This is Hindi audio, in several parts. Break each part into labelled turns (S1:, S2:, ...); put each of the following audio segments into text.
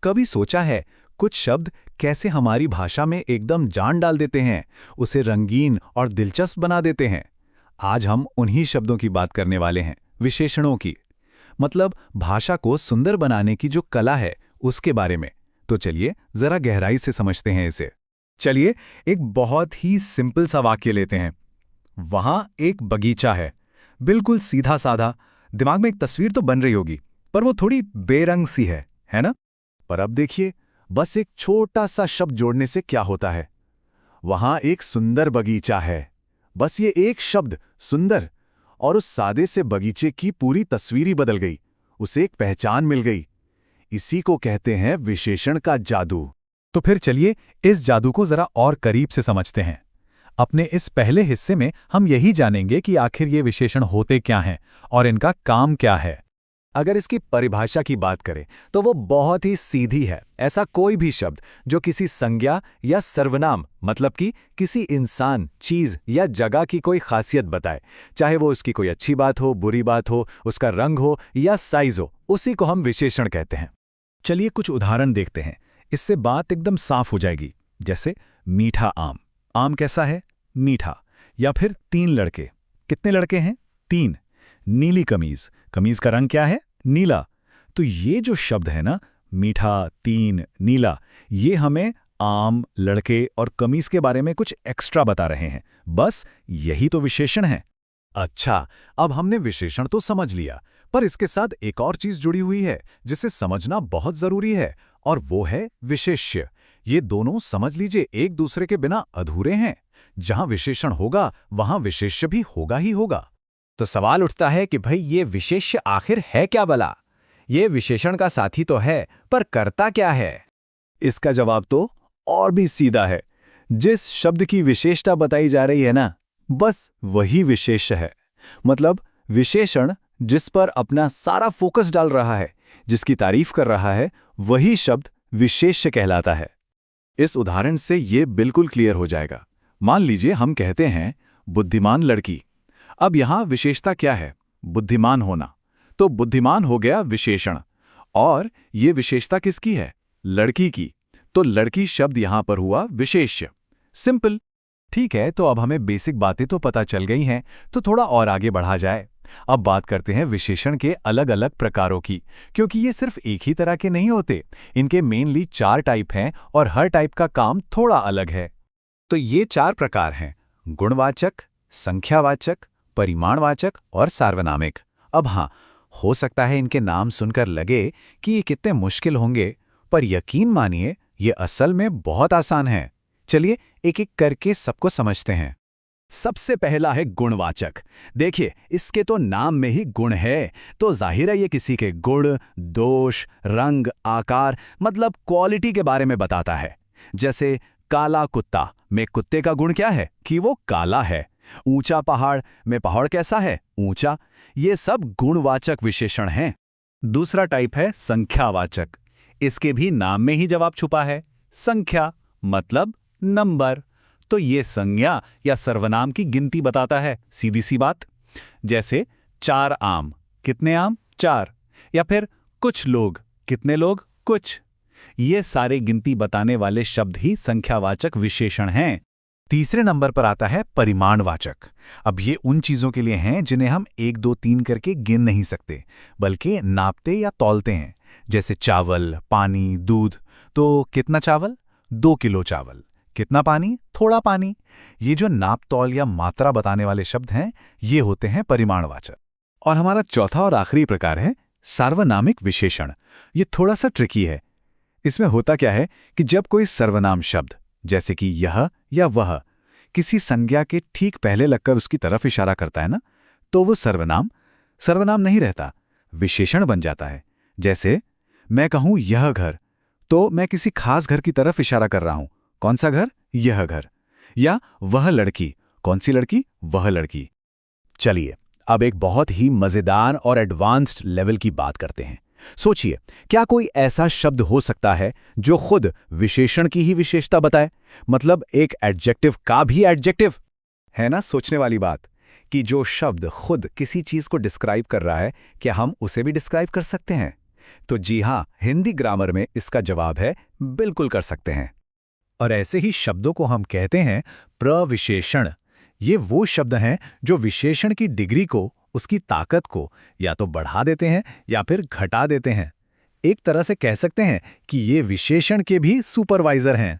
S1: कभी सोचा है कुछ शब्द कैसे हमारी भाषा में एकदम जान डाल देते हैं, उसे रंगीन और दिलचस्प बना देते हैं। आज हम उन्हीं शब्दों की बात करने वाले हैं, विशेषणों की। मतलब भाषा को सुंदर बनाने की जो कला है उसके बारे में। तो चलिए जरा गहराई से समझते हैं इसे।
S2: चलिए, एक बहुत ही सिंपल सा वाक्य लेते हैं। वहां एक बगीचा है। बिल्कुल सीधा साधा। दिमाग में एक तस्वीर तो बन रही होगी, पर वो थोड़ी बेरंग सी है ना?
S1: पर अब देखिए, बस एक छोटा सा शब्द जोड़ने से क्या होता है। वहां एक सुंदर बगीचा है। बस ये एक शब्द सुंदर, और उस सादे से बगीचे की पूरी तस्वीर ही बदल गई। उसे एक पहचान मिल गई। इसी को कहते हैं विशेषण का जादू।
S2: तो फिर चलिए इस जादू को जरा और करीब से समझते हैं। अपने इस पहले हिस्से में हम यही जानेंगे कि आखिर ये विशेषण होते क्या हैं और इनका काम क्या है।
S3: अगर इसकी परिभाषा की बात करें तो वो बहुत ही सीधी है। ऐसा कोई भी शब्द जो किसी संज्ञा या सर्वनाम, मतलब कि किसी इंसान, चीज या जगह की कोई खासियत बताए, चाहे वो उसकी कोई अच्छी बात हो, बुरी बात हो, उसका रंग हो या साइज हो, उसी को हम विशेषण कहते हैं।
S2: चलिए कुछ उदाहरण देखते हैं। इससे बात एकदम साफ हो जाएगी। जैसे मीठा आम। आम कैसा है? मीठा। या फिर 3 लड़के। कितने लड़के हैं? 3। नीली कमीज। कमीज का रंग क्या है? नीला। तो ये जो शब्द है ना, मीठा, 3, नीला, ये हमें आम, लड़के और कमीज के बारे में कुछ एक्स्ट्रा बता रहे हैं। बस यही तो विशेषण है।
S1: अच्छा, अब हमने विशेषण तो समझ लिया, पर इसके साथ एक और चीज जुड़ी हुई है जिसे समझना बहुत जरूरी है, और वो है विशेष्य। ये दोनों समझ लीजिए एक दूसरे के बिना अधूरे हैं। जहां विशेषण होगा वहां विशेष्य भी होगा ही होगा।
S3: तो सवाल उठता है कि भाई ये विशेष्य आखिर है क्या भला? ये विशेषण का साथी तो है, पर करता क्या है?
S1: इसका जवाब तो और भी सीधा है। जिस शब्द की विशेषता बताई जा रही है ना, बस वही विशेष्य है। मतलब विशेषण जिस पर अपना सारा फोकस डाल रहा है, जिसकी तारीफ कर रहा है, वही शब्द विशेष्य कहलाता है। इस उदाहरण से ये बिल्कुल क्लियर हो जाएगा। मान लीजिए हम कहते हैं बुद्धिमान लड़की। अब यहां विशेषता क्या है? बुद्धिमान होना। तो बुद्धिमान हो गया विशेषण, और ये विशेषता किसकी है? लड़की की। तो लड़की शब्द यहां पर हुआ विशेष्य। सिंपल। ठीक है, तो अब हमें बेसिक बातें तो पता चल गई हैं, तो थोड़ा और आगे बढ़ा जाए। अब बात करते हैं विशेषण के अलग अलग प्रकारों की, क्योंकि ये सिर्फ एक ही तरह के नहीं होते। इनके मेनली 4 टाइप हैं और हर टाइप का काम थोड़ा अलग है।
S3: तो ये 4 प्रकार हैं: गुणवाचक, संख्यावाचक, परिमाणवाचक और सार्वनामिक। अब हाँ, हो सकता है इनके नाम सुनकर लगे कि ये कितने मुश्किल होंगे, पर यकीन मानिए ये असल में बहुत आसान है। चलिए एक एक करके सबको समझते हैं।
S1: सबसे पहला है गुणवाचक। देखिए, इसके तो नाम में ही गुण है, तो जाहिर है ये किसी के गुण, दोष, रंग, आकार, मतलब क्वालिटी के बारे में बताता है। जैसे काला कुत्ता में कुत्ते का गुण क्या है? कि वो काला है। ऊंचा पहाड़ में पहाड़ कैसा है? ऊंचा। ये सब गुणवाचक विशेषण हैं। दूसरा टाइप है संख्यावाचक। इसके भी नाम में ही जवाब छुपा है। संख्या मतलब नंबर। तो ये संज्ञा या सर्वनाम की गिनती बताता है, सीधी सी बात। जैसे 4 आम। कितने आम? 4। या फिर कुछ लोग। कितने लोग? कुछ। ये सारे गिनती बताने वाले शब्द ही संख्यावाचक विशेषण हैं। तीसरे नंबर पर आता है परिमाणवाचक। अब ये उन चीजों के लिए हैं जिन्हें हम 1, 2, 3 करके गिन नहीं सकते, बल्कि नापते या तौलते हैं। जैसे चावल, पानी, दूध। तो कितना चावल? 2 किलो चावल। कितना पानी? थोड़ा पानी। ये जो नाप तौल या मात्रा बताने वाले शब्द हैं, ये होते हैं परिमाणवाचक। और हमारा चौथा और आखिरी प्रकार है सार्वनामिक विशेषण। ये थोड़ा सा ट्रिकी है। इसमें होता क्या है कि जब कोई सर्वनाम शब्द, जैसे कि यह या वह, किसी संज्ञा के ठीक पहले लगकर उसकी तरफ इशारा करता है ना, तो वो सर्वनाम नहीं रहता, विशेषण बन जाता है। जैसे मैं कहूं यह घर, तो मैं किसी खास घर की तरफ इशारा कर रहा हूं। कौन सा घर? यह घर। या वह लड़की। कौन सी लड़की? वह लड़की। चलिए अब एक बहुत ही मजेदार और एडवांस्ड लेवल की बात करते हैं। सोचिए, क्या कोई ऐसा शब्द हो सकता है जो खुद विशेषण की ही विशेषता बताए? मतलब एक एडजेक्टिव का भी एडजेक्टिव। है ना सोचने वाली बात, कि जो शब्द खुद किसी चीज को डिस्क्राइब कर रहा है, क्या हम उसे भी डिस्क्राइब कर सकते हैं? तो जी हाँ, हिंदी ग्रामर में इसका जवाब है बिल्कुल कर सकते हैं।
S2: और ऐसे ही शब्दों को हम कहते हैं प्रविशेषण। ये वो शब्द हैं जो विशेषण की डिग्री को, उसकी ताकत को या तो बढ़ा देते हैं या फिर घटा देते हैं। एक तरह से कह सकते हैं कि ये विशेषण के भी सुपरवाइजर हैं।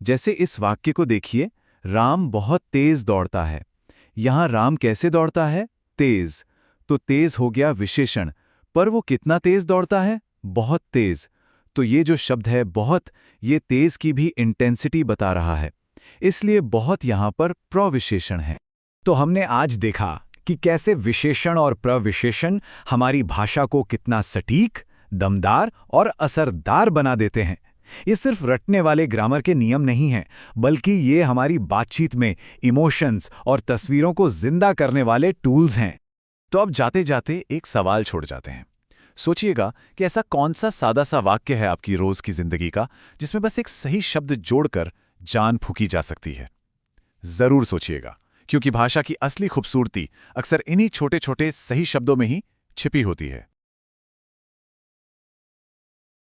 S3: जैसे इस वाक्य को देखिए, राम बहुत तेज दौड़ता है। यहां राम कैसे दौड़ता है? तेज। तो तेज हो गया विशेषण, पर वो कितना तेज दौड़ता है? बहुत तेज। तो ये जो शब्द है बहुत, ये तेज की भी इंटेंसिटी बता रहा है, इसलिए बहुत यहां पर प्रविशेषण है।
S1: तो हमने आज देखा कि कैसे विशेषण और प्रविशेषण हमारी भाषा को कितना सटीक, दमदार और असरदार बना देते हैं। ये सिर्फ रटने वाले ग्रामर के नियम नहीं हैं, बल्कि ये हमारी बातचीत में इमोशंस और तस्वीरों को जिंदा करने वाले टूल्स हैं।
S3: तो अब जाते जाते एक सवाल छोड़ जाते हैं। सोचिएगा कि ऐसा कौन सा सादा सा वाक्य है आपकी रोज की जिंदगी का, जिसमें बस एक सही शब्द जोड़कर जान फूंकी जा सकती है। जरूर सोचिएगा, क्योंकि भाषा की असली खूबसूरती अक्सर इन्हीं छोटे छोटे सही शब्दों में ही छिपी होती है।